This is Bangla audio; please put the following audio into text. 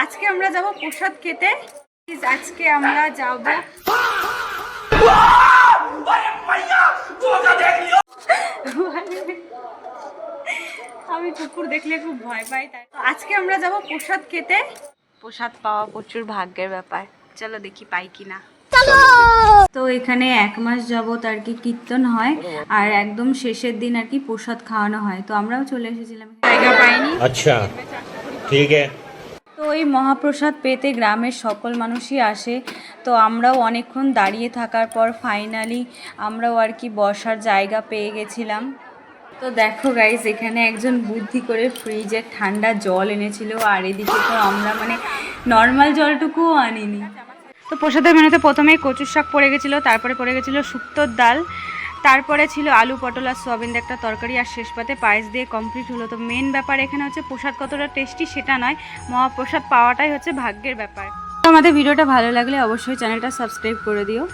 আজকে আমরা যাব প্রসাদ খেতে। আজকে আমরা যাব আমি কুকুর দেখলে খুব ভয় পাই, তাই আজকে আমরা যাব প্রসাদ খেতে। প্রসাদ পাওয়া প্রচুর ভাগ্যের ব্যাপার, চলো দেখি পাই কিনা। তো এখানে 1 মাস যাবত আর কি কীর্তন হয়, আর একদম শেষের দিন আর কি প্রসাদ খাওয়ানো হয়। তো আমরাও চলে এসেছিলাম, জায়গা পাইনি। আচ্ছা ঠিক আছে। তো এই মহাপ্রসাদ পেতে গ্রামের সকল মানুষই আসে। তো আমরাও অনেকক্ষণ দাঁড়িয়ে থাকার পর ফাইনালি আমরাও আর কি বসার জায়গা পেয়ে গেছিলাম। তো দেখো গাইস, এখানে একজন বুদ্ধি করে ফ্রিজের ঠান্ডা জল এনেছিল, আর এদিকে তো আমরা মানে নর্মাল জলটুকুও আনিনি। তো প্রসাদের মেনুতে প্রথমেই কচুর শাক পড়ে গেছিলো, তারপরে পড়ে গেছিলো শুক্তোর ডাল, তারপরে ছিল আলু পটল আর সোয়াবিন একটা তরকারি, আর শেষ পাতে পায়েস দিয়ে কমপ্লিট হলো। তো মেন ব্যাপার এখানে হচ্ছে প্রসাদ কতটা টেস্টি সেটা নয়, মহাপ্রসাদ পাওয়াটাই হচ্ছে ভাগ্যের ব্যাপার। তো আমাদের ভিডিওটা ভালো লাগলে অবশ্যই চ্যানেলটা সাবস্ক্রাইব করে দিও।